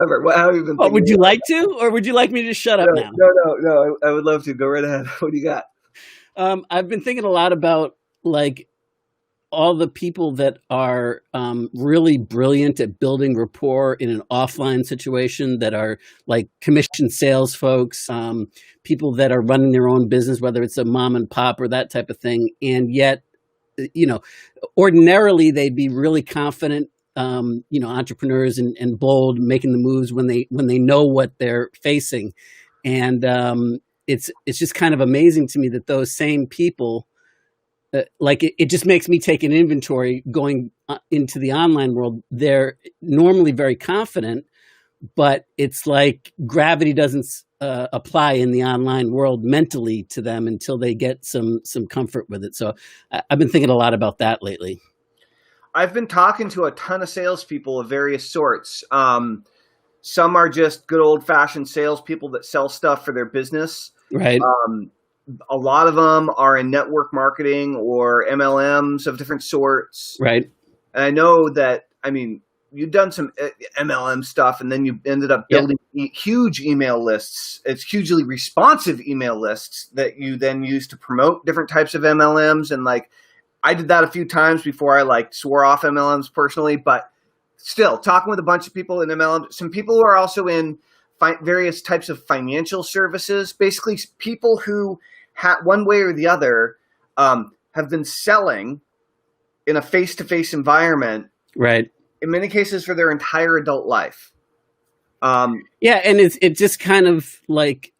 How have you been Well, thinking would you about like to, or would you like me to shut up No, now? no. I would love to. Go right ahead. What do you got? I've been thinking a lot about like all the people that are really brilliant at building rapport in an offline situation, that are like commission sales folks, people that are running their own business, whether it's a mom and pop or that type of thing. And yet, you know, ordinarily they'd be really confident, entrepreneurs and bold, making the moves when they know what they're facing. And it's just kind of amazing to me that those same people, it just makes me take an inventory going into the online world. They're normally very confident, but it's like gravity doesn't apply in the online world mentally to them until they get some comfort with it. So I've been thinking a lot about that lately. I've been talking to a ton of salespeople of various sorts. Some are just good old fashioned salespeople that sell stuff for their business. Right. A lot of them are in network marketing or MLMs of different sorts. Right. And I know that, you've done some MLM stuff, and then you ended up building huge email lists. It's hugely responsive email lists that you then use to promote different types of MLMs. And I did that a few times before I swore off MLMs personally, but still talking with a bunch of people in MLM, some people who are also in various types of financial services, basically people who one way or the other have been selling in a face-to-face environment. Right. In many cases for their entire adult life. And it's just kind of like,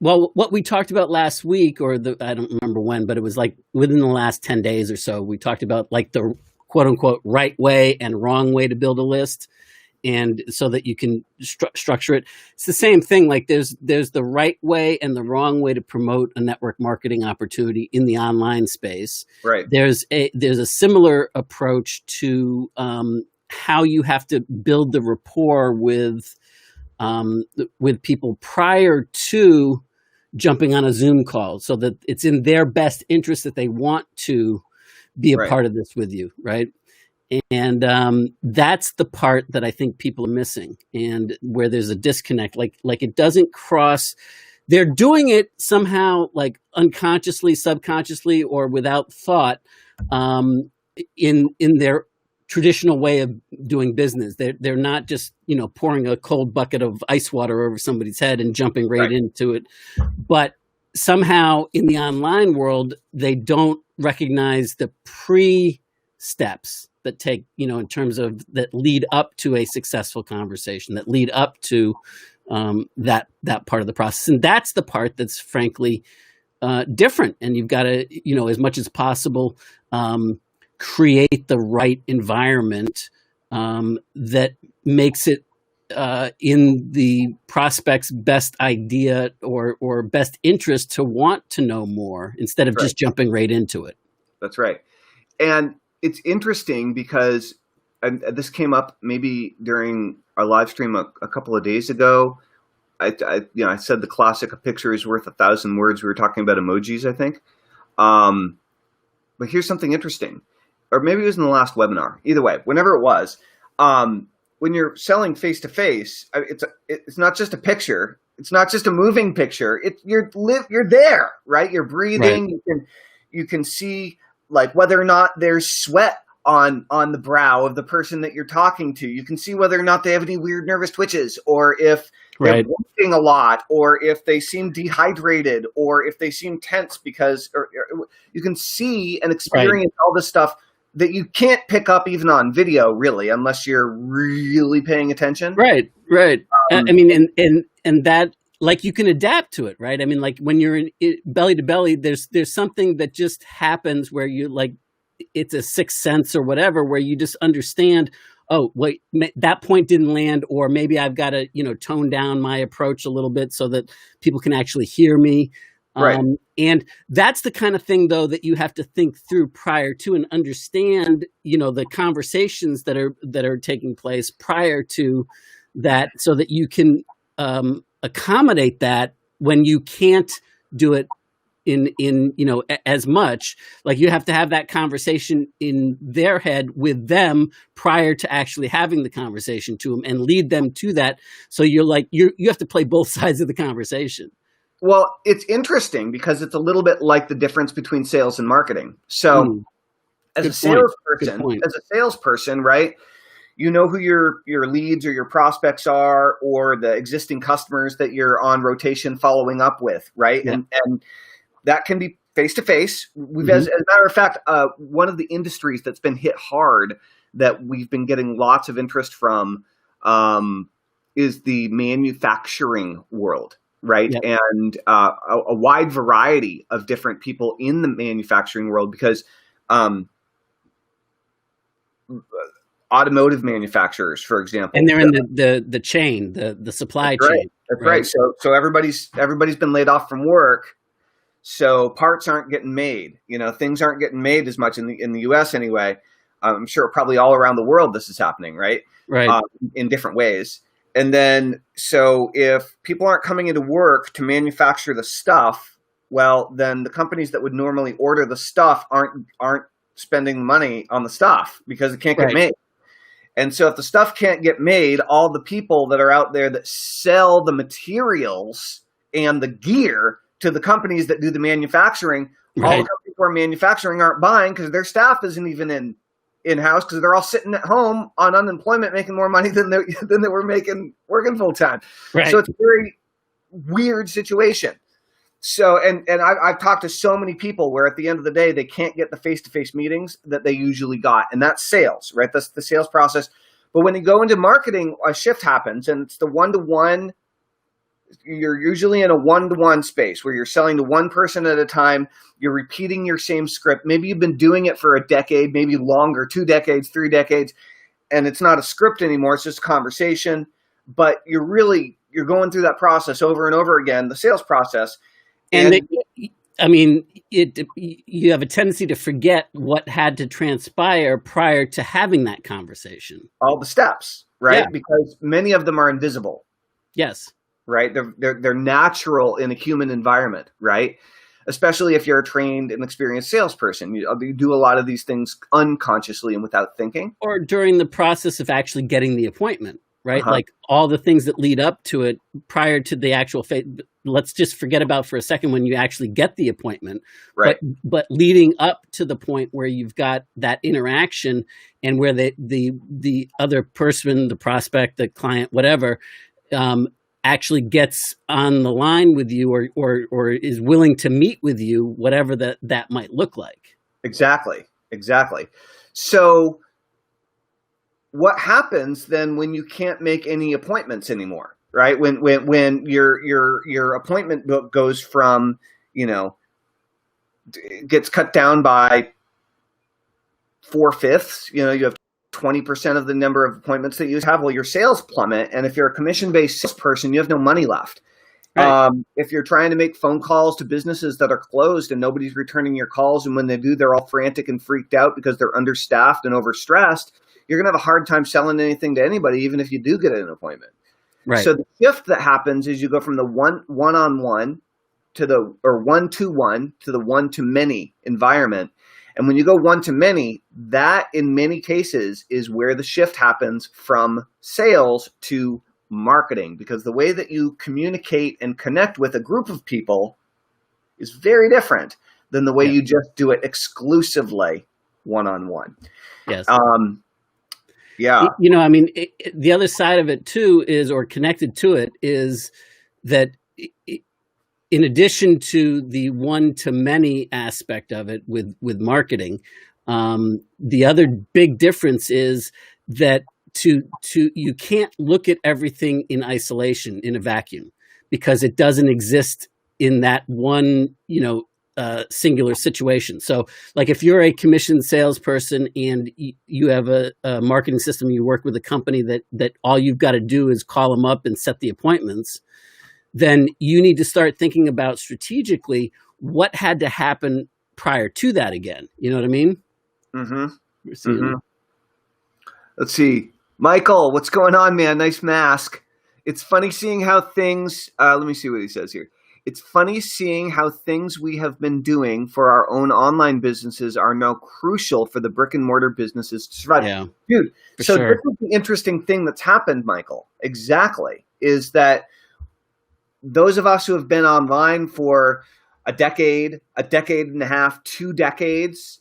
well, what we talked about last week, I don't remember when, but it was like within the last 10 days or so, we talked about like the quote unquote right way and wrong way to build a list. And so that you can structure it. It's the same thing. Like there's the right way and the wrong way to promote a network marketing opportunity in the online space. Right. There's a similar approach to how you have to build the rapport with people prior to jumping on a Zoom call, so that it's in their best interest that they want to be a part of this with you, right? And that's the part that I think people are missing, and where there's a disconnect. Like it doesn't cross. They're doing it somehow, like unconsciously, subconsciously, or without thought, in their traditional way of doing business. They're not just pouring a cold bucket of ice water over somebody's head and jumping right into it, but somehow in the online world they don't recognize the pre-steps that take, in terms of that lead up to a successful conversation, that lead up to that part of the process. And that's the part that's frankly different. And you've got to, as much as possible, create the right environment that makes it in the prospect's best idea or best interest to want to know more, instead of just jumping right into it. That's right. And it's interesting because this came up maybe during our live stream a couple of days ago. I said the classic, a picture is worth 1,000 words. We were talking about emojis, I think. But here's something interesting. Or maybe it was in the last webinar. Either way, whenever it was, when you're selling face-to-face, it's not just a picture. It's not just a moving picture. You're there, right? You're breathing. Right. You can see whether or not there's sweat on the brow of the person that you're talking to. You can see whether or not they have any weird nervous twitches, or if they're working a lot, or if they seem dehydrated, or if they seem tense because or you can see and experience all this stuff that you can't pick up even on video, really, unless you're really paying attention. Right. And that, you can adapt to it, right? I mean, when you're in belly to belly, there's something that just happens where you it's a sixth sense or whatever, where you just understand, oh, wait, that point didn't land, or maybe I've got to, tone down my approach a little bit so that people can actually hear me. Right. And that's the kind of thing, though, that you have to think through prior to, and understand, the conversations that are taking place prior to that, so that you can accommodate that when you can't do it in as much. Like you have to have that conversation in their head with them prior to actually having the conversation to them and lead them to that. So you have to play both sides of the conversation. Well, it's interesting because it's a little bit like the difference between sales and marketing. So as Good point. a salesperson, right? You know who your leads or your prospects are, or the existing customers that you're on rotation following up with, right? Yeah. And that can be face to face. As a matter of fact, one of the industries that's been hit hard that we've been getting lots of interest from is the manufacturing world, right? Yep. And a wide variety of different people in the manufacturing world because automotive manufacturers, for example, And they're in the chain, the supply chain. That's right. So everybody's been laid off from work. So parts aren't getting made. Things aren't getting made as much in the U.S. anyway. I'm sure probably all around the world this is happening, right? Right. In different ways. And then so if people aren't coming into work to manufacture the stuff, well, then the companies that would normally order the stuff aren't spending money on the stuff because it can't get made. And so if the stuff can't get made, all the people that are out there that sell the materials and the gear to the companies that do the manufacturing, all the companies who are manufacturing aren't buying because their staff isn't even in-house because they're all sitting at home on unemployment making more money than they were making working full-time. Right. So it's a very weird situation. So, and I've talked to so many people where at the end of the day, they can't get the face-to-face meetings that they usually got. And that's sales, right? That's the sales process. But when you go into marketing, a shift happens and it's the one-to-one. You're usually in a one-to-one space where you're selling to one person at a time. You're repeating your same script. Maybe you've been doing it for a decade, maybe longer, 2 decades, 3 decades. And it's not a script anymore. It's just a conversation. But you're going through that process over and over again, the sales process. And you have a tendency to forget what had to transpire prior to having that conversation. All the steps, right? Yeah. Because many of them are invisible. Yes. Right? They're natural in a human environment, right? Especially if you're a trained and experienced salesperson. You do a lot of these things unconsciously and without thinking. Or during the process of actually getting the appointment, right? Like all the things that lead up to it prior to the actual let's just forget about for a second when you actually get the appointment. Right. But leading up to the point where you've got that interaction and where the other person, the prospect, the client, whatever, actually gets on the line with you or is willing to meet with you, whatever that might look like. Exactly. So what happens then when you can't make any appointments anymore, right? When your appointment book goes from, gets cut down by 4/5, you have 20% of the number of appointments that you have. Well, your sales plummet. And if you're a commission-based salesperson, you have no money left. Right. If you're trying to make phone calls to businesses that are closed and nobody's returning your calls, and when they do, they're all frantic and freaked out because they're understaffed and overstressed, you're going to have a hard time selling anything to anybody, even if you do get an appointment. Right. So the shift that happens is you go from the one-on-one or one-to-one to the one-to-many environment. And when you go one-to-many, that in many cases is where the shift happens from sales to marketing, because the way that you communicate and connect with a group of people is very different than the way you just do it exclusively one-on-one. Yes. Yeah. The other side of it too is, or connected to it, is that in addition to the one-to-many aspect of it with marketing, the other big difference is that you can't look at everything in isolation, in a vacuum, because it doesn't exist in that one, singular situation. So like if you're a commissioned salesperson and you have a marketing system, you work with a company that all you've got to do is call them up and set the appointments, then you need to start thinking about strategically what had to happen prior to that again. You know what I mean? Mm-hmm. Let's see. Michael, what's going on, man? Nice mask. It's funny seeing how things, let me see what he says here. it's funny seeing how things we have been doing for our own online businesses are now crucial for the brick and mortar businesses to survive. Yeah, Dude, for so this sure. is the interesting thing that's happened, Michael. Exactly. Is that those of us who have been online for a decade and a half, 2 decades,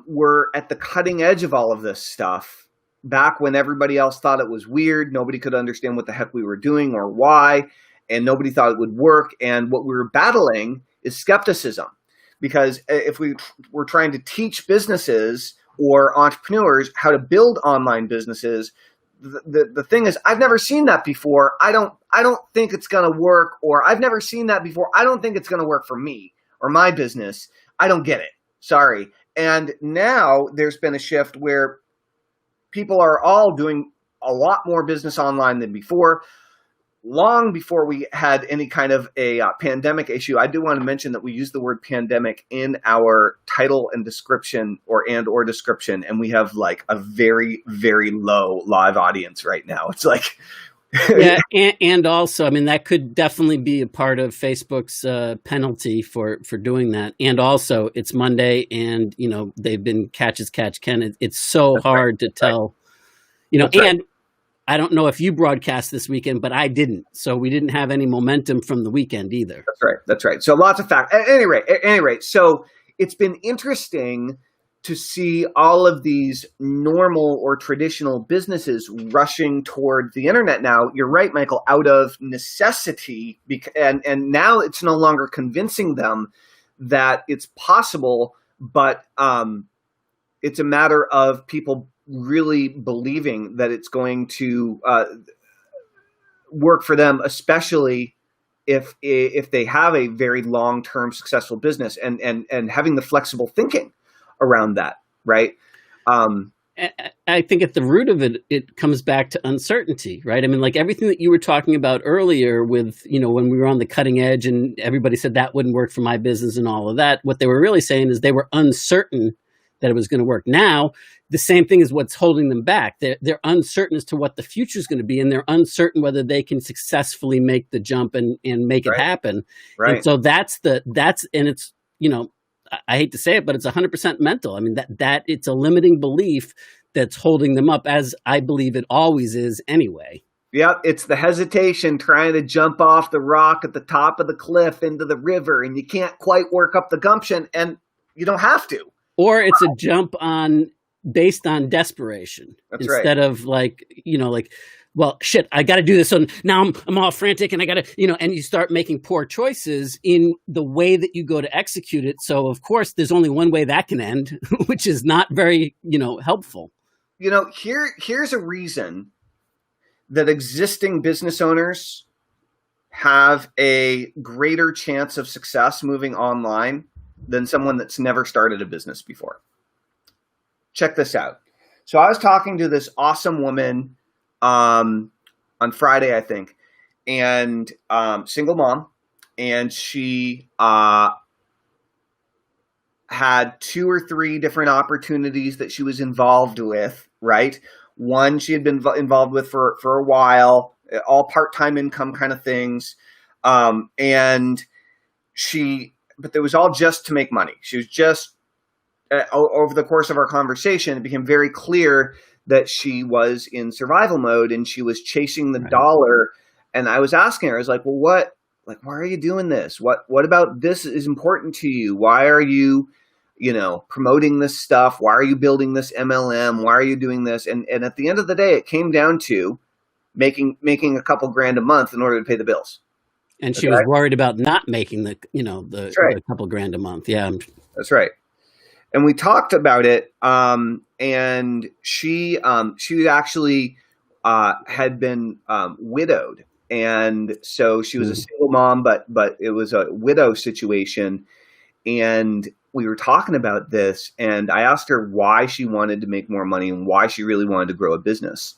were at the cutting edge of all of this stuff back when everybody else thought it was weird. Nobody could understand what the heck we were doing or why, and nobody thought it would work. And what we were battling is skepticism. Because if we were trying to teach businesses or entrepreneurs how to build online businesses, the thing is, I've never seen that before. I don't think it's going to work, or I've never seen that before. I don't think it's going to work for me or my business. I don't get it. Sorry. And now there's been a shift where people are all doing a lot more business online than before. Long before we had any kind of a pandemic issue, I do want to mention that we use the word pandemic in our title and description or description, and we have like a very, very low live audience right now. It's like, Yeah, and also, I mean, that could definitely be a part of Facebook's penalty for doing that. And also, it's Monday, and they've been catch as catch can. It's so that's hard to right. That's tell, right. That's right. and I don't know if you broadcast this weekend, but I didn't. So we didn't have any momentum from the weekend either. That's right. That's right. So lots of facts. At any rate, so it's been interesting to see all of these normal or traditional businesses rushing toward the internet now. You're right, Michael, out of necessity, and now it's no longer convincing them that it's possible, but it's a matter of people really believing that it's going to work for them, especially if they have a very long-term successful business, and having the flexible thinking around that, right? I think at the root of it, it comes back to uncertainty, right? I mean, like everything that you were talking about earlier with, when we were on the cutting edge and everybody said that wouldn't work for my business and all of that, what they were really saying is they were uncertain that it was going to work. Now, the same thing is what's holding them back. They're uncertain as to what the future is going to be, and they're uncertain whether they can successfully make the jump and make it happen. Right. And so and it's, I hate to say it, but it's 100% mental. I mean, that it's a limiting belief that's holding them up, as I believe it always is anyway. Yep, it's the hesitation trying to jump off the rock at the top of the cliff into the river, and you can't quite work up the gumption, and you don't have to. Or it's a jump based on desperation. That's instead right. of well, shit, I got to do this. So now I'm all frantic, and I got to, and you start making poor choices in the way that you go to execute it. So of course, there's only one way that can end, which is not very, helpful. Here's a reason that existing business owners have a greater chance of success moving online than someone that's never started a business before. Check this out. So I was talking to this awesome woman on Friday, I think, and single mom, and she had 2 or 3 different opportunities that she was involved with, right? One she had been involved with for a while, all part-time income kind of things, but it was all just to make money. She was just, over the course of our conversation, it became very clear that she was in survival mode and she was chasing the dollar. And I was asking her, I was like, well, why are you doing this? What about this is important to you? Why are you, promoting this stuff? Why are you building this MLM? Why are you doing this? And at the end of the day, it came down to making a couple grand a month in order to pay the bills. And she was worried about not making the couple grand a month. Yeah. That's right. And we talked about it. And she actually had been widowed. And so she was a single mom, but it was a widow situation. And we were talking about this, and I asked her why she wanted to make more money and why she really wanted to grow a business.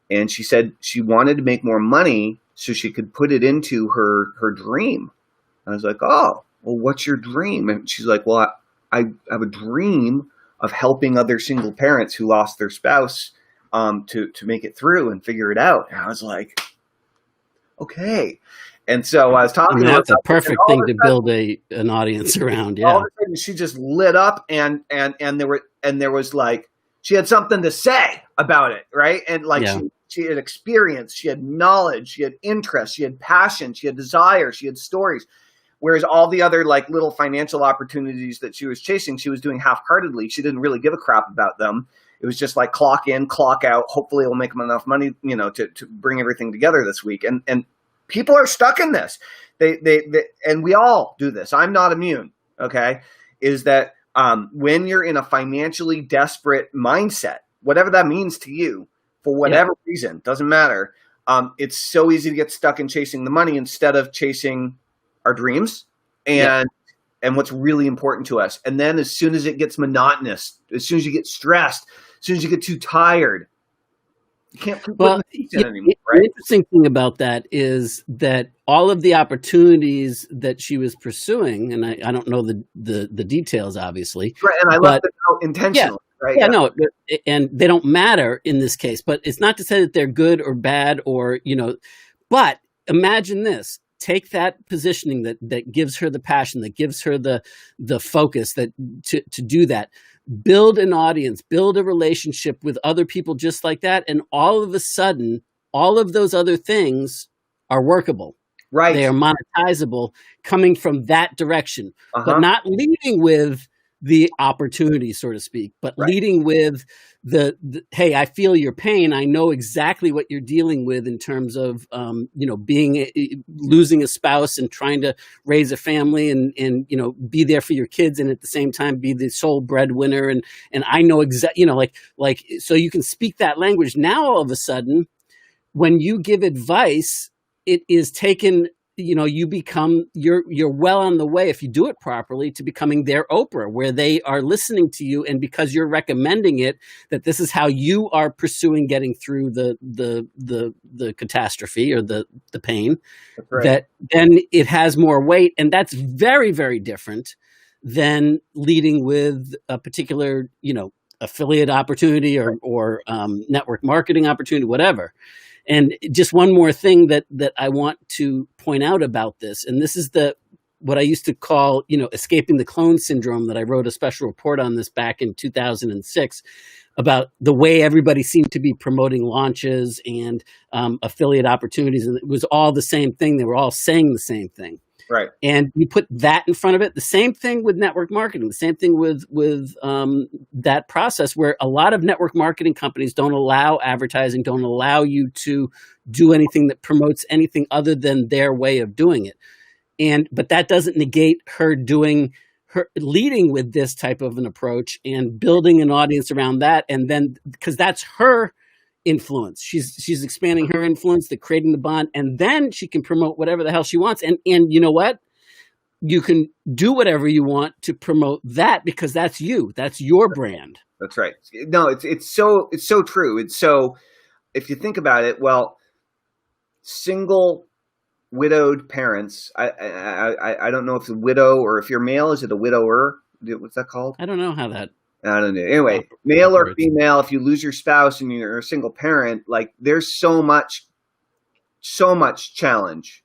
And she said she wanted to make more money so she could put it into her dream. I was like, oh, well, what's your dream? And she's like, well, I have a dream of helping other single parents who lost their spouse to make it through and figure it out. And I was like, Okay. And so I was I talking mean, to her that's a about this, and perfect all of thing a to sudden, build an audience around. all of Yeah. a sudden she just lit up, and there was like, she had something to say about it, right? And like Yeah. she had experience, she had knowledge, she had interest, she had passion, she had desire, she had stories. Whereas all the other like little financial opportunities that she was chasing, she was doing half-heartedly. She didn't really give a crap about them. It was just like clock in, clock out. Hopefully, it'll make them enough money, to bring everything together this week. And people are stuck in this. They and we all do this. I'm not immune. Okay, is that when you're in a financially desperate mindset, whatever that means to you, for Yeah. whatever reason, doesn't matter. It's so easy to get stuck in chasing the money instead of chasing our dreams Yeah. and what's really important to us. And then as soon as it gets monotonous, as soon as you get stressed, as soon as you get too tired, you can't keep putting Well, the teeth in anymore, the right? interesting thing about that is that all of the opportunities that she was pursuing, and I don't know the details, obviously, Right. And I left but it out yeah, intentionally, right? yeah, Yeah. no, and they don't matter in this case. But it's not to say that they're good or bad or But imagine this: take that positioning that gives her the passion, that gives her the focus that to do that. Build an audience, build a relationship with other people just like that, and all of a sudden, all of those other things are workable. They Right. are monetizable coming from that direction, but Uh-huh. not leading with the opportunity, so to speak, but Right. leading with the hey, I feel your pain. I know exactly what you're dealing with in terms of losing a spouse and trying to raise a family and be there for your kids and at the same time be the sole breadwinner and I know exactly like so you can speak that language. Now all of a sudden when you give advice, it is taken, you become, you're well on the way, if you do it properly, to becoming their Oprah, where they are listening to you. And because you're recommending it, that this is how you are pursuing getting through the catastrophe or the pain, That's right. that then it has more weight. And that's very, very different than leading with a particular, affiliate opportunity or network marketing opportunity, whatever. And just one more thing that I want to point out about this, and this is what I used to call, escaping the clone syndrome, that I wrote a special report on this back in 2006 about the way everybody seemed to be promoting launches and affiliate opportunities. And it was all the same thing. They were all saying the same thing. Right. And you put that in front of it. The same thing with network marketing. The same thing with that process, where a lot of network marketing companies don't allow advertising, don't allow you to do anything that promotes anything other than their way of doing it. But that doesn't negate her leading with this type of an approach and building an audience around that. And then because that's her influence. She's expanding her influence, creating the bond, and then she can promote whatever the hell she wants. And you know what? You can do whatever you want to promote that because that's you. That's your brand. That's right. No, it's so true. It's so, if you think about it, well, single widowed parents. I don't know if it's a widow or if you're male, is it a widower? What's that called? I don't know how that I don't know. Anyway, male or operates. female, if you lose your spouse and you're a single parent, like there's so much challenge,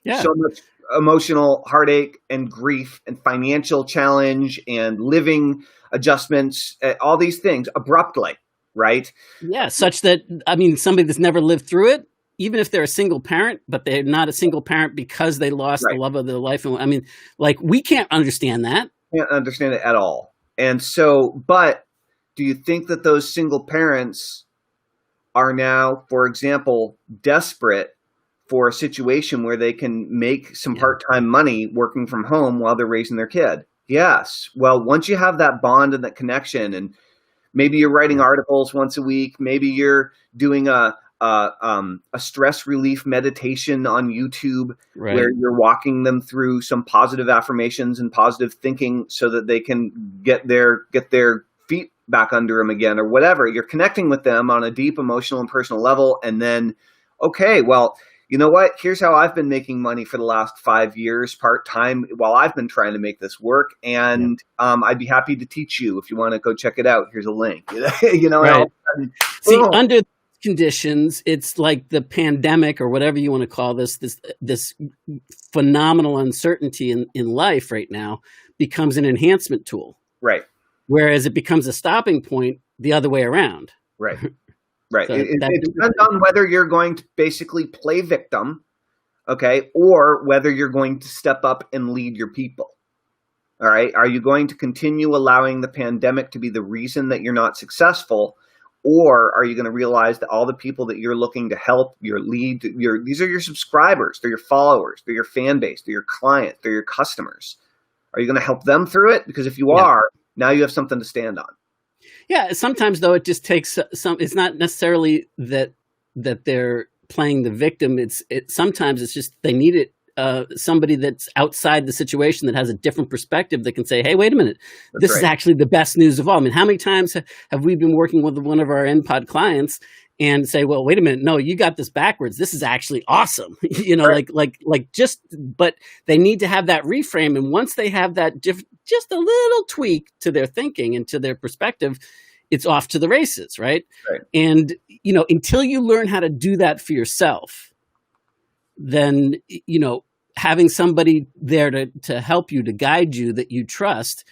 Yeah. so much emotional heartache and grief and financial challenge and living adjustments, all these things abruptly, right? Yeah. Such that, I mean, somebody that's never lived through it, even if they're a single parent, but they're not a single parent because they lost Right. the love of their life. And I mean, like, we can't understand that. Can't understand it at all. And so, but do you think that those single parents are now, for example, desperate for a situation where they can make some part-time money working from home while they're raising their kid? Yes. Well, once you have that bond and that connection, and maybe you're writing articles once a week, maybe you're doing a stress relief meditation on YouTube, Right. where you're walking them through some positive affirmations and positive thinking so that they can get their feet back under them again, or whatever. You're connecting with them on a deep emotional and personal level. And then, okay, well, you know what? Here's how I've been making money for the last 5 years part-time while I've been trying to make this work. And I'd be happy to teach you if you want to go check it out. Here's a link. Right. See, boom. under conditions, it's like the pandemic or whatever you want to call this phenomenal uncertainty in life right now becomes an enhancement tool. Right. Whereas it becomes a stopping point the other way around. Right. Right. So It depends on whether you're going to basically play victim, okay, or whether you're going to step up and lead your people. All right. Are you going to continue allowing the pandemic to be the reason that you're not successful? Or are you going to realize that all the people that you're looking to help, your lead, these are your subscribers, they're your followers, they're your fan base, they're your client, they're your customers. Are you going to help them through it? Because if you are, now you have something to stand on. Yeah. Sometimes though, it just takes it's not necessarily that they're playing the victim. Sometimes it's just they need it. Somebody that's outside the situation that has a different perspective that can say, hey, wait a minute, this is actually the best news of all. I mean, how many times have we been working with one of our NPod clients and say, well, wait a minute, no, you got this backwards. This is actually awesome. But they need to have that reframe. And once they have that just a little tweak to their thinking and to their perspective, it's off to the races, right? And, until you learn how to do that for yourself, then, having somebody there to help you, to guide you, that you trust,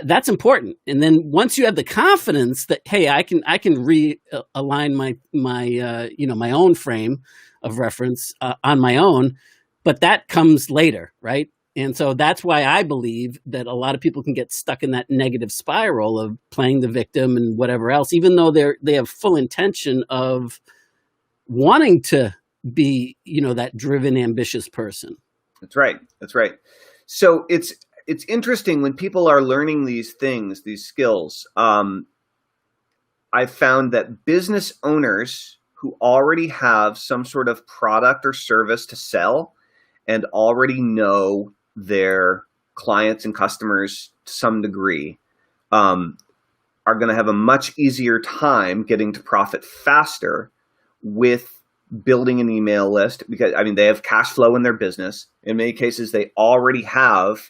that's important. And then once you have the confidence that, hey, I can realign my own frame of reference on my own, but that comes later, right? And so that's why I believe that a lot of people can get stuck in that negative spiral of playing the victim and whatever else, even though they have full intention of wanting to be, that driven, ambitious person. That's right. So it's interesting when people are learning these things, these skills. I've found that business owners who already have some sort of product or service to sell and already know their clients and customers to some degree are going to have a much easier time getting to profit faster with building an email list, because they have cash flow in their business. In many cases, they already have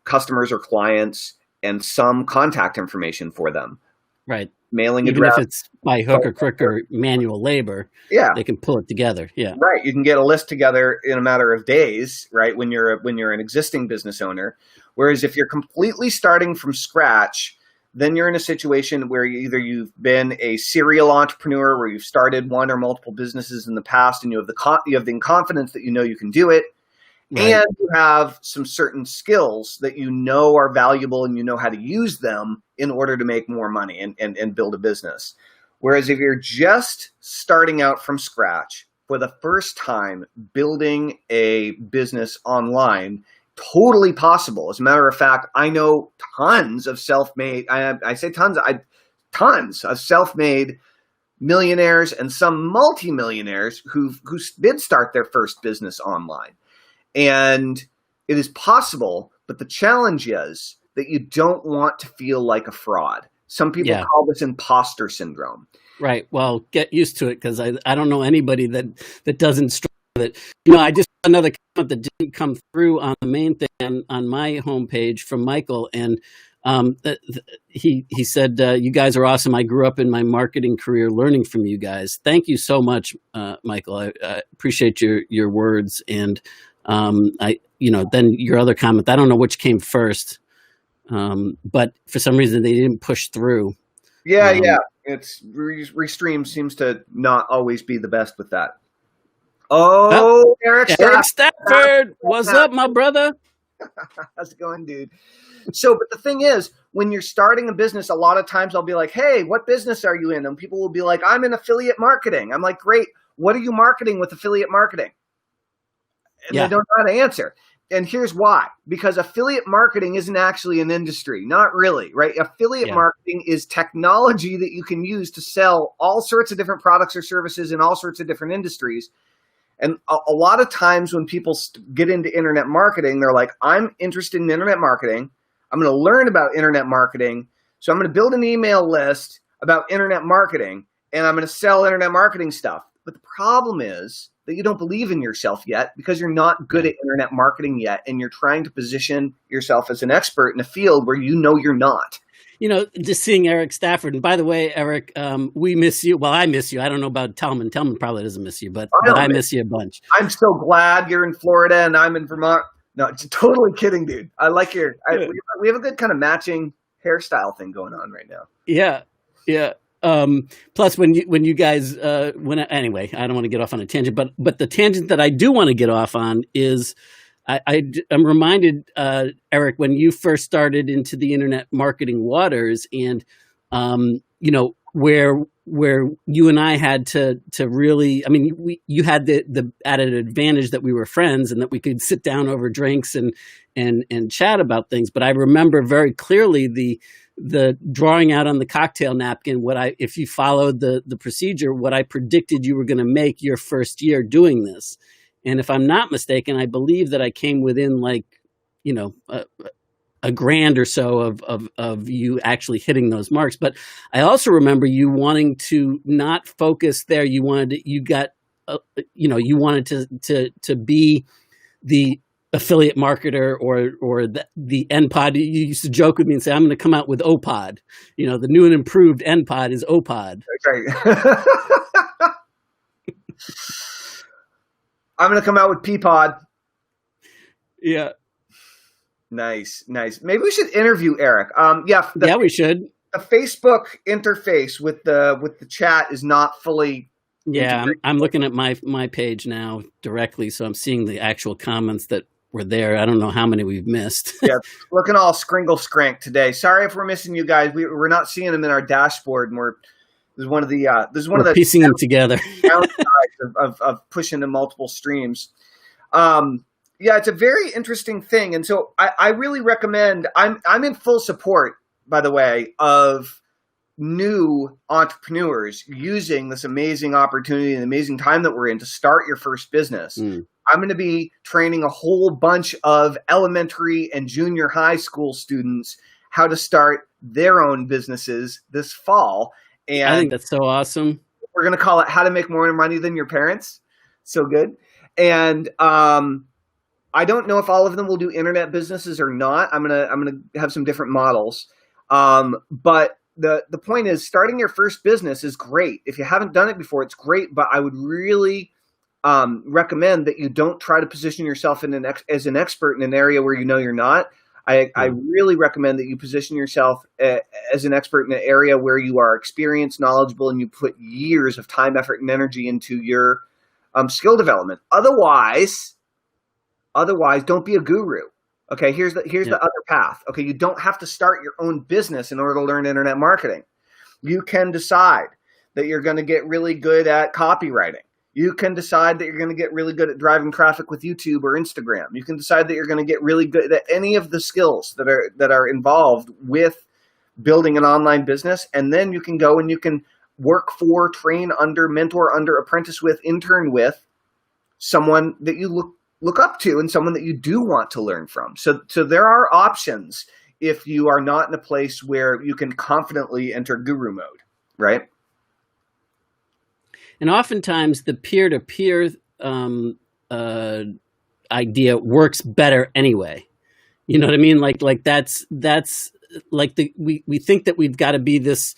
customers or clients and some contact information for them. Right. Mailing Even address. if it's by hook or crook or manual labor, they can pull it together. Yeah. Right. You can get a list together in a matter of days, right? When you're an existing business owner. Whereas if you're completely starting from scratch, then you're in a situation where either you've been a serial entrepreneur where you've started one or multiple businesses in the past and you have the confidence that you can do it, right, and you have some certain skills that are valuable and you know how to use them in order to make more money and build a business. Whereas if you're just starting out from scratch for the first time building a business online, totally possible. As a matter of fact, I know tons of self-made, tons of self-made millionaires and some multimillionaires who did start their first business online. And it is possible, but the challenge is that you don't want to feel like a fraud. Some people call this imposter syndrome. Right. Well, get used to it, because I don't know anybody that doesn't struggle with it. I just saw another comment that didn't come through on the main thing on my homepage from Michael, and he said, "You guys are awesome. I grew up in my marketing career learning from you guys." Thank you so much, Michael. I appreciate your words, and then your other comment. I don't know which came first, but for some reason they didn't push through. Yeah. It's Restream seems to not always be the best with that. Oh, Eric Stafford, what's up, my brother? How's it going, dude? So, but the thing is, when you're starting a business, a lot of times I'll be like, hey, what business are you in? And people will be like, I'm in affiliate marketing. I'm like, great. What are you marketing with affiliate marketing? And they don't know how to answer. And here's why. Because affiliate marketing isn't actually an industry. Not really, right? Affiliate marketing is technology that you can use to sell all sorts of different products or services in all sorts of different industries. And a lot of times when people get into internet marketing, they're like, I'm interested in internet marketing. I'm going to learn about internet marketing. So I'm going to build an email list about internet marketing, and I'm going to sell internet marketing stuff. But the problem is that you don't believe in yourself yet because you're not good at internet marketing yet, and you're trying to position yourself as an expert in a field where you know you're not. Just seeing Eric Stafford. And by the way, Eric, we miss you. Well, I miss you. I don't know about Telman. Telman probably doesn't miss you, but I miss you a bunch. I'm so glad you're in Florida and I'm in Vermont. No, totally kidding, dude. I like we have a good kind of matching hairstyle thing going on right now. Yeah. Yeah. Plus when you guys, anyway, I don't want to get off on a tangent, but the tangent that I do want to get off on is I'm reminded, Eric, when you first started into the internet marketing waters, and where you and I had to really, I mean, you had the added advantage that we were friends and that we could sit down over drinks and chat about things. But I remember very clearly the drawing out on the cocktail napkin, if you followed the procedure, what I predicted you were going to make your first year doing this. And if I'm not mistaken, I believe that I came within a grand or so of you actually hitting those marks. But I also remember you wanting to not focus there. You wanted to be the affiliate marketer or the NPOD. You used to joke with me and say, I'm going to come out with OPOD. The new and improved NPOD is OPOD. Right. I'm going to come out with Peapod. Yeah. Nice. Maybe we should interview Eric. We should. The Facebook interface with the chat is not fully. Yeah, I'm looking at my page now directly, so I'm seeing the actual comments that were there. I don't know how many we've missed. Yeah, looking all scrank today. Sorry if we're missing you guys. We're not seeing them in our dashboard, and we're piecing them together. downsides of pushing to multiple streams. It's a very interesting thing, and so I really recommend. I'm in full support, by the way, of new entrepreneurs using this amazing opportunity and amazing time that we're in to start your first business. I'm going to be training a whole bunch of elementary and junior high school students how to start their own businesses this fall. And I think that's so awesome. We're going to call it How to Make More Money Than Your Parents. So good. And I don't know if all of them will do internet businesses or not. I'm going to have some different models. But the point is, starting your first business is great. If you haven't done it before, it's great. But I would really recommend that you don't try to position yourself as an expert in an area where you know you're not. I really recommend that you position yourself as an expert in an area where you are experienced, knowledgeable, and you put years of time, effort, and energy into your skill development. Otherwise, don't be a guru. Okay, here's the other path. Okay, you don't have to start your own business in order to learn internet marketing. You can decide that you're going to get really good at copywriting. You can decide that you're going to get really good at driving traffic with YouTube or Instagram. You can decide that you're going to get really good at any of the skills that are involved with building an online business. And then you can go and you can work for, train under, mentor under, apprentice with, intern with someone that you look up to and someone that you do want to learn from. So there are options if you are not in a place where you can confidently enter guru mode, right? And oftentimes the peer-to-peer idea works better anyway. You know what I mean? Like that's like we think that we've got to be this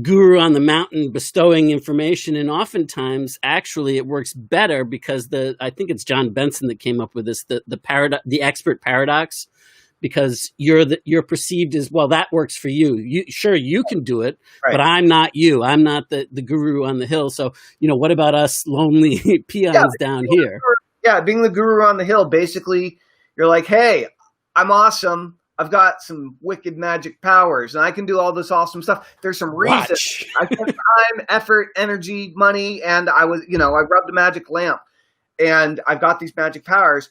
guru on the mountain bestowing information, and oftentimes actually it works better because I think it's John Benson that came up with this, the expert paradox, because you're perceived as, well, that works for you. You can do it, right, but I'm not you. I'm not the guru on the hill. So, what about us lonely peons down here? Being the guru on the hill, basically you're like, hey, I'm awesome. I've got some wicked magic powers and I can do all this awesome stuff. There's some reasons. I spent time, effort, energy, money, and I rubbed a magic lamp and I've got these magic powers.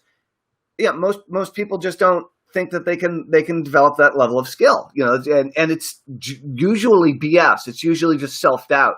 Yeah. Most people just don't think that they can develop that level of skill, and it's usually BS. It's usually just self-doubt,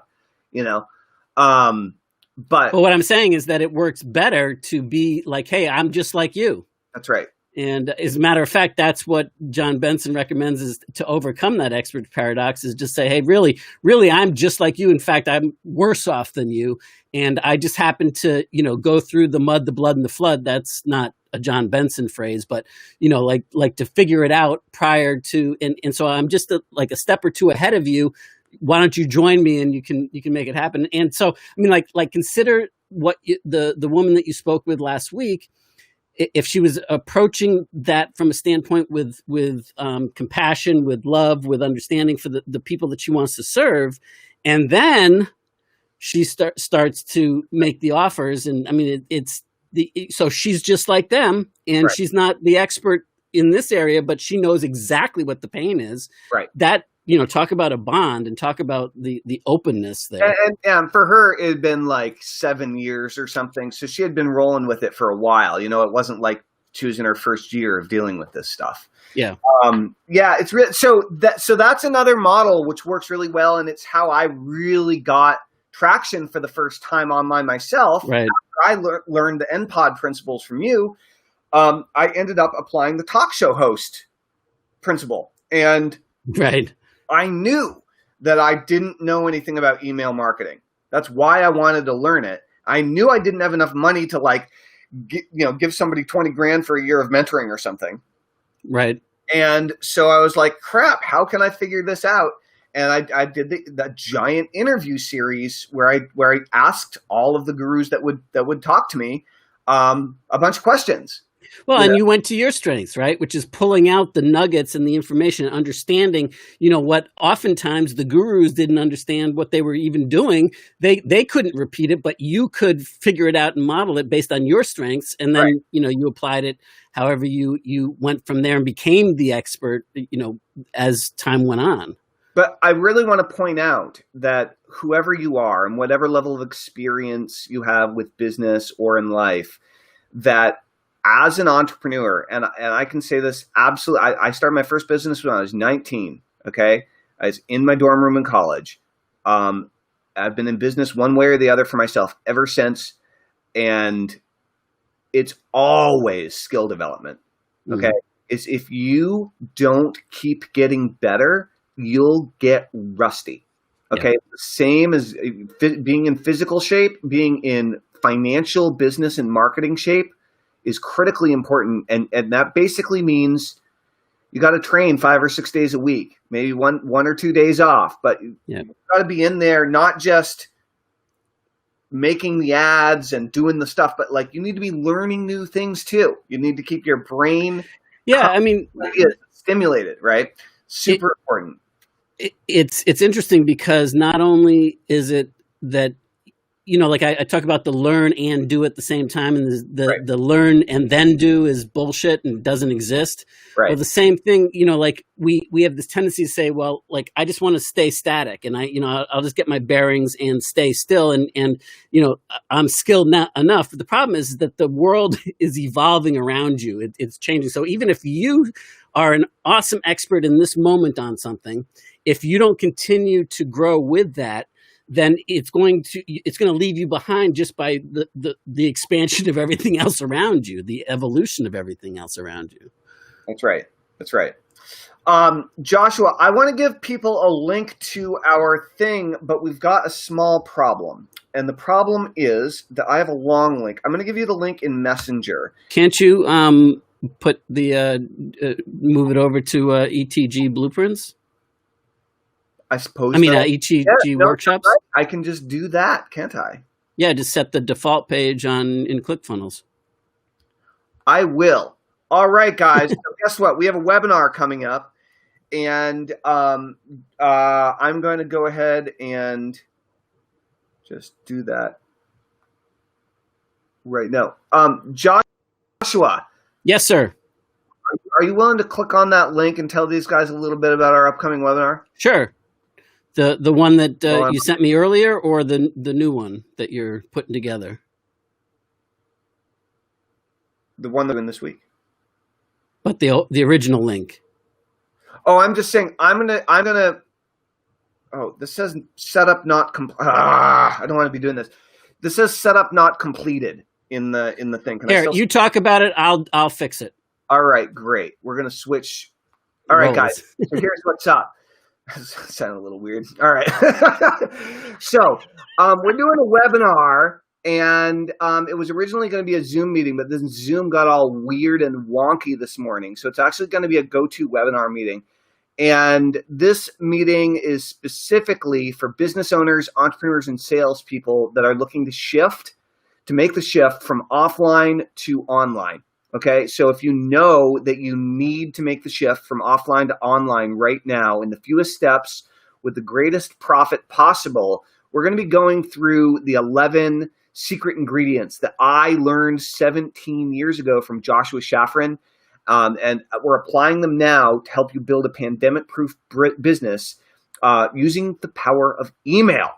but what I'm saying is that it works better to be like, hey, I'm just like you. That's right. And as a matter of fact, that's what John Benson recommends, is to overcome that expert paradox, is just say, hey, really, really, I'm just like you. In fact, I'm worse off than you. And I just happen to, go through the mud, the blood, and the flood. That's not a John Benson phrase, but, like to figure it out prior to, and so I'm just like a step or two ahead of you. Why don't you join me and you can make it happen? And so, I mean, like consider what the woman that you spoke with last week, if she was approaching that from a standpoint with compassion, with love, with understanding for the people that she wants to serve, and then she starts to make the offers. And I mean, so she's just like them, and Right. she's not the expert in this area, but she knows exactly what the pain is. Right. That, talk about a bond and talk about the openness there. And for her, it had been like 7 years or something. So she had been rolling with it for a while. It wasn't like she was in her first year of dealing with this stuff. Yeah. Yeah, it's really, so that's another model which works really well. And it's how I really got traction for the first time online myself. Right. After I learned the NPOD principles from you. I ended up applying the talk show host principle. And right. I knew that I didn't know anything about email marketing. That's why I wanted to learn it. I knew I didn't have enough money to give somebody 20 grand for a year of mentoring or something. Right. And so I was like, crap, how can I figure this out? And I did the giant interview series where I asked all of the gurus that would talk to me a bunch of questions. Well, and you went to your strengths, right? Which is pulling out the nuggets and the information, and understanding, what oftentimes the gurus didn't understand what they were even doing. They couldn't repeat it, but you could figure it out and model it based on your strengths. And then, Right. You applied it however you went from there and became the expert, as time went on. But I really want to point out that whoever you are and whatever level of experience you have with business or in life, that as an entrepreneur, and I can say this absolutely, I started my first business when I was 19, okay? I was in my dorm room in college. I've been in business one way or the other for myself ever since, and it's always skill development, okay? It's if you don't keep getting better, you'll get rusty, okay? Yeah. Same as being in physical shape, being in financial, business, and marketing shape is critically important. And that basically means you got to train 5 or 6 days a week, maybe one or 2 days off, but you got to be in there, not just making the ads and doing the stuff, but like you need to be learning new things too. You need to keep your brain stimulated, right? Super important. It's interesting because not only is it that, like I talk about the learn and do at the same time, and the learn and then do is bullshit and doesn't exist. Right. Well, the same thing, like we have this tendency to say, well, like I just want to stay static, and I'll just get my bearings and stay still, and I'm skilled enough. But the problem is that the world is evolving around you. It's changing. So even if you are an awesome expert in this moment on something, if you don't continue to grow with that, then it's going to leave you behind just by the expansion of everything else around you, the evolution of everything else around you. That's right. Joshua, I want to give people a link to our thing, but we've got a small problem. And the problem is that I have a long link. I'm going to give you the link in Messenger. Can't you put the move it over to ETG Blueprints? I suppose. ETG workshops. I can just do that, can't I? Yeah, just set the default page in ClickFunnels. I will. All right, guys. So guess what? We have a webinar coming up, and I'm going to go ahead and just do that right now. Joshua. Yes, sir. Are you willing to click on that link and tell these guys a little bit about our upcoming webinar? Sure. The one that you sent me earlier, or the new one that you're putting together? The one that in this week. But the original link. Oh, I'm just saying I'm gonna. Oh, this says setup not I don't want to be doing this. This says setup not completed in the thing. Here, you talk about it. I'll fix it. All right, great. We're going to switch. All right, guys. Roles. So here's what's up. Sound a little weird. All right. So we're doing a webinar, and it was originally going to be a Zoom meeting, but then Zoom got all weird and wonky this morning. So it's actually going to be a GoToWebinar meeting. And this meeting is specifically for business owners, entrepreneurs, and salespeople that are looking to make the shift from offline to online. Okay, so if you know that you need to make the shift from offline to online right now in the fewest steps with the greatest profit possible, we're going to be going through the 11 secret ingredients that I learned 17 years ago from Joshua Shafran. And we're applying them now to help you build a pandemic-proof business using the power of email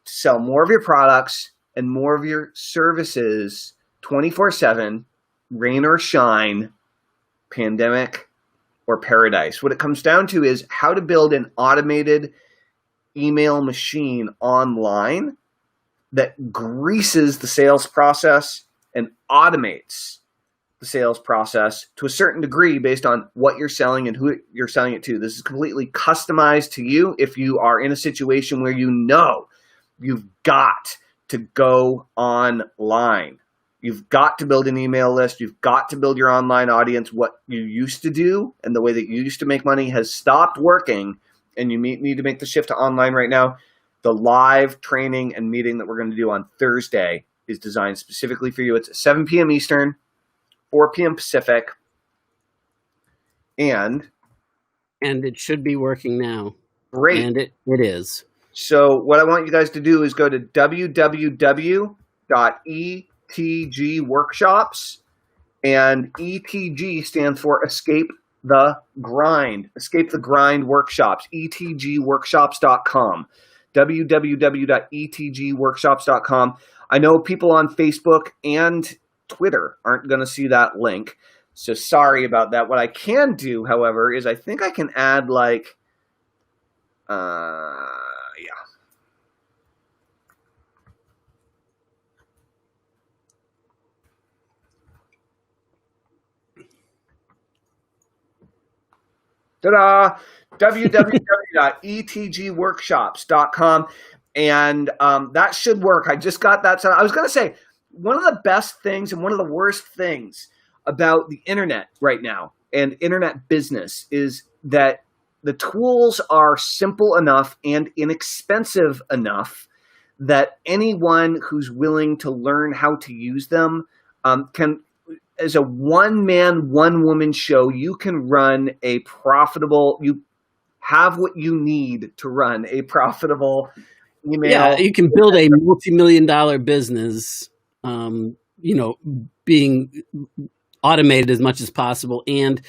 to sell more of your products and more of your services 24/7, rain or shine, pandemic or paradise. What it comes down to is how to build an automated email machine online that greases the sales process and automates the sales process to a certain degree based on what you're selling and who you're selling it to. This is completely customized to you if you are in a situation where you know you've got to go online. You've got to build an email list. You've got to build your online audience. What you used to do and the way that you used to make money has stopped working, and you need to make the shift to online right now. The live training and meeting that we're going to do on Thursday is designed specifically for you. It's at 7 p.m. Eastern, 4 p.m. Pacific, and And it should be working now. great. And it is. So what I want you guys to do is go to www.etgworkshops, and ETG stands for Escape the Grind. Escape the Grind Workshops, etgworkshops.com. www.etgworkshops.com. I know people on Facebook and Twitter aren't going to see that link, so sorry about that. What I can do, however, is I think I can add like, yeah. Ta-da! www.etgworkshops.com. And that should work. I just got that. So I was going to say, one of the best things and one of the worst things about the internet right now and internet business is that the tools are simple enough and inexpensive enough that anyone who's willing to learn how to use them can, as a one-man, one-woman show, you can run a profitable, you have what you need to run a profitable email. Yeah, you can build a multi-million-dollar business, being automated as much as possible. And,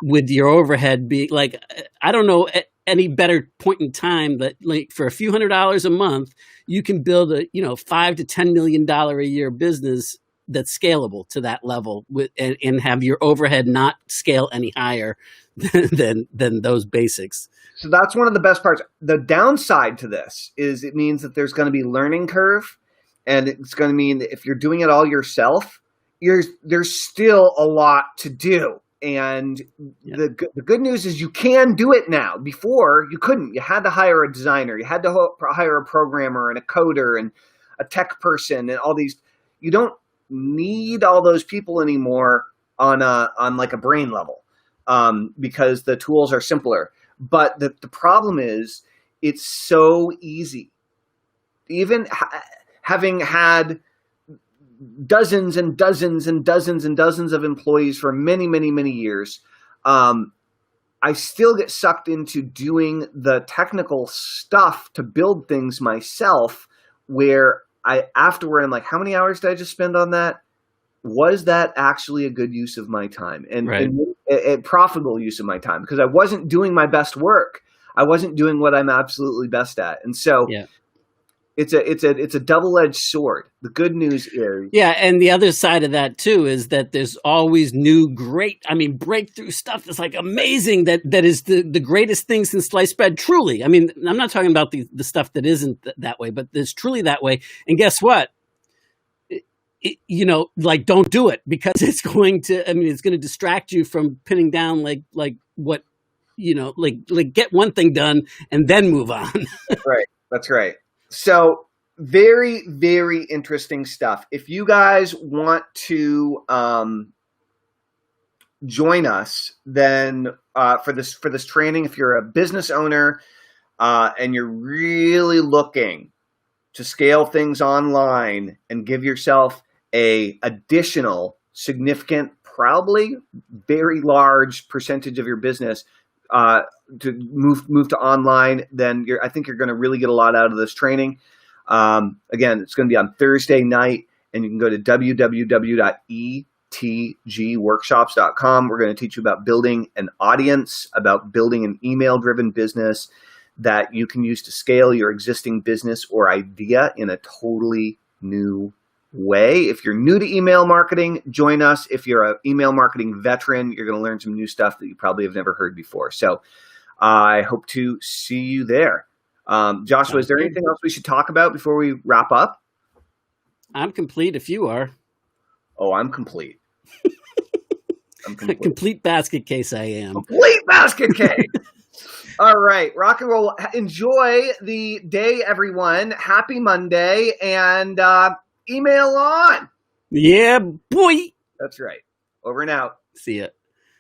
with your overhead being like, I don't know any better point in time that like for a few $100s a month, you can build a, $5 to $10 million a year business that's scalable to that level and have your overhead not scale any higher than those basics. So that's one of the best parts. The downside to this is it means that there's going to be learning curve, and it's going to mean that if you're doing it all yourself, there's still a lot to do. And the good news is you can do it now. Before, you couldn't. You had to hire a designer. You had to hire a programmer and a coder and a tech person and all these. You don't need all those people anymore on like a brain level because the tools are simpler. But the problem is it's so easy. Even having had dozens and dozens and dozens and dozens of employees for many, many, many years, I still get sucked into doing the technical stuff to build things myself where afterward, I'm like, how many hours did I just spend on that? Was that actually a good use of my time and a profitable use of my time? Because I wasn't doing my best work. I wasn't doing what I'm absolutely best at. And so it's a double-edged sword. The good news is and the other side of that too is that there's always new breakthrough stuff that's like amazing that is the greatest thing since sliced bread. Truly. I mean, I'm not talking about the stuff that isn't that way, but it's truly that way. And guess what? like don't do it because it's going to. I mean, it's going to distract you from pinning down like what like get one thing done and then move on. Right. That's right. So very, very interesting stuff. If you guys want to join us, then for this training, if you're a business owner and you're really looking to scale things online and give yourself a additional significant, probably very large percentage of your business to move to online, then I think you're going to really get a lot out of this training. Again, it's going to be on Thursday night, and you can go to www.etgworkshops.com. We're going to teach you about building an audience, about building an email-driven business that you can use to scale your existing business or idea in a totally new way. If you're new to email marketing, join us. If you're an email marketing veteran, you're going to learn some new stuff that you probably have never heard before. So I hope to see you there. Joshua, is there anything else we should talk about before we wrap up? I'm complete if you are. Oh, I'm complete. I'm complete. Complete basket case I am. Complete basket case. All right. Rock and roll. Enjoy the day, everyone. Happy Monday. And email on. Yeah, boy. That's right. Over and out. See ya.